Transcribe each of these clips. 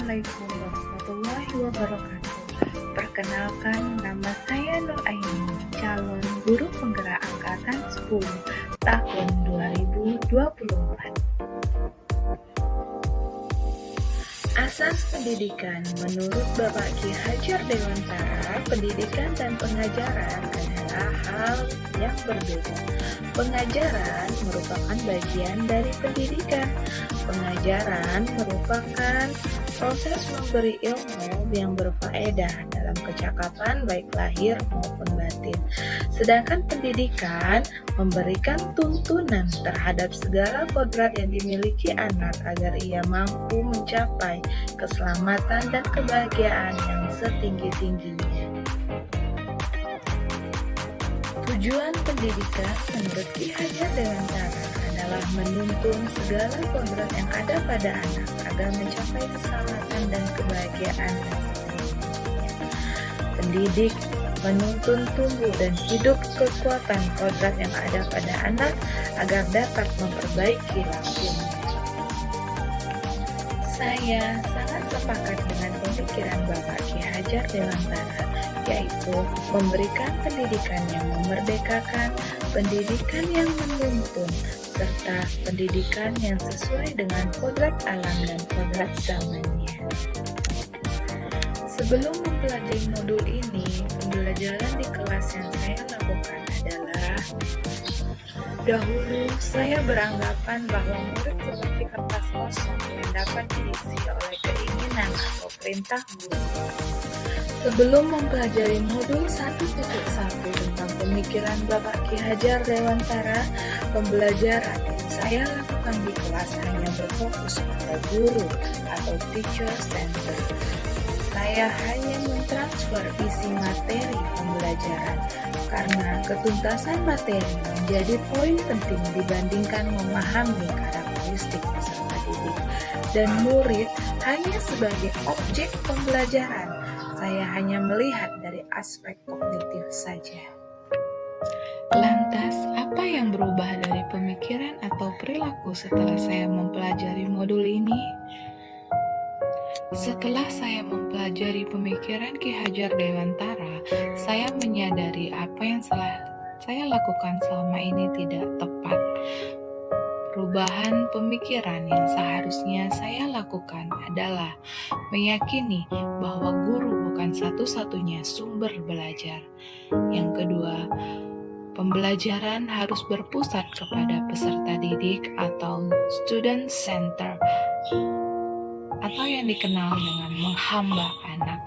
Assalamualaikum warahmatullahi wabarakatuh. Perkenalkan, nama saya Nur Aini, calon guru penggerak angkatan 10 tahun 2024. Asas pendidikan menurut Bapak Ki Hajar Dewantara, pendidikan dan pengajaran adalah hal yang berbeda. Pengajaran merupakan bagian dari pendidikan. Pengajaran merupakan proses memberi ilmu yang berfaedah dalam kecakapan baik lahir maupun batin. Sedangkan pendidikan memberikan tuntunan terhadap segala kodrat yang dimiliki anak agar ia mampu mencapai keselamatan dan kebahagiaan yang setinggi-tingginya. Tujuan pendidikan menurut Ki Hajar Dewantara adalah menuntun segala kodrat yang ada pada anak agar mencapai keselamatan dan kebahagiaan yang setinggi-tingginya. Pendidik menuntun tumbuh dan hidup kekuatan kodrat yang ada pada anak agar dapat memperbaiki lakunya. Saya sangat sepakat dengan pemikiran Bapak Ki Hajar Dewantara, yaitu memberikan pendidikan yang memerdekakan, pendidikan yang menuntun, serta pendidikan yang sesuai dengan kodrat alam dan kodrat zamannya. Sebelum mempelajari modul ini, pembelajaran di kelas yang saya lakukan adalah: dahulu saya beranggapan bahwa murid seperti kertas kosong yang dapat diisi oleh keinginan atau perintah guru. Sebelum mempelajari modul 1.1 tentang pemikiran Bapak Ki Hajar Dewantara, pembelajaran yang saya lakukan di kelas hanya berfokus pada guru atau teacher center. Saya hanya mentransfer isi materi pembelajaran karena ketuntasan materi menjadi poin penting dibandingkan memahami karakteristik peserta didik, dan murid hanya sebagai objek pembelajaran. Saya hanya melihat dari aspek kognitif saja. Lantas, apa yang berubah dari pemikiran atau perilaku setelah saya mempelajari modul ini? Setelah saya mempelajari pemikiran Ki Hajar Dewantara, saya menyadari apa yang saya lakukan selama ini tidak tepat. Perubahan pemikiran yang seharusnya saya lakukan adalah meyakini bahwa guru bukan satu-satunya sumber belajar. Yang kedua, pembelajaran harus berpusat kepada peserta didik atau student center, atau yang dikenal dengan menghamba anak.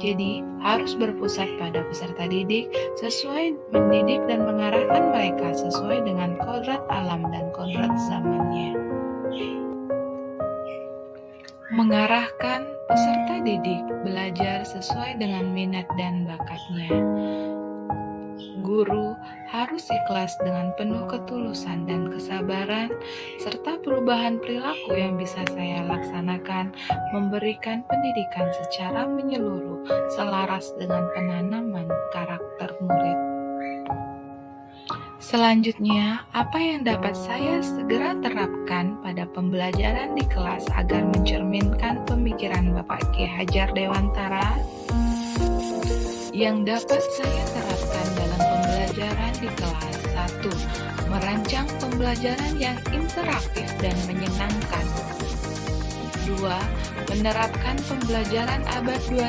Jadi, harus berpusat pada peserta didik, sesuai mendidik dan mengarahkan mereka sesuai dengan kodrat alam dan kodrat zamannya. Mengarahkan peserta didik belajar sesuai dengan minat dan bakatnya. Guru harus ikhlas dengan penuh ketulusan dan kesabaran, serta perubahan perilaku yang bisa saya laksanakan, memberikan pendidikan secara menyeluruh selaras dengan penanaman karakter murid. Selanjutnya, apa yang dapat saya segera terapkan pada pembelajaran di kelas agar mencerminkan pemikiran Bapak Ki Hajar Dewantara? Yang dapat saya terapkan dalam pembelajaran di kelas: 1. Merancang pembelajaran yang interaktif dan menyenangkan. 2. Menerapkan pembelajaran abad 21,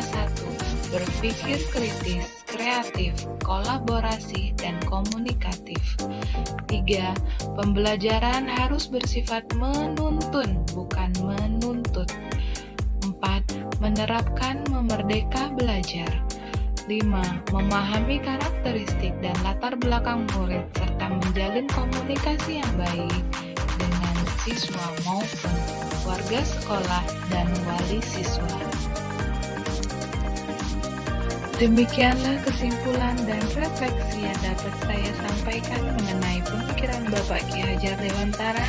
berpikir kritis, kreatif, kolaborasi, dan komunikatif. 3. Pembelajaran harus bersifat menuntun, bukan menuntut. 4. Menerapkan memerdeka belajar. 5. Memahami karakteristik dan latar belakang murid serta menjalin komunikasi yang baik dengan siswa maupun warga sekolah dan wali siswa. Demikianlah kesimpulan dan refleksi yang dapat saya sampaikan mengenai pemikiran Bapak Ki Hajar Dewantara.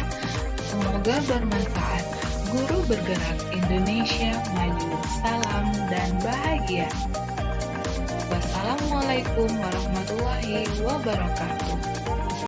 Semoga bermanfaat. Guru bergerak Indonesia maju. Salam dan bahagia. Wassalamualaikum warahmatullahi wabarakatuh.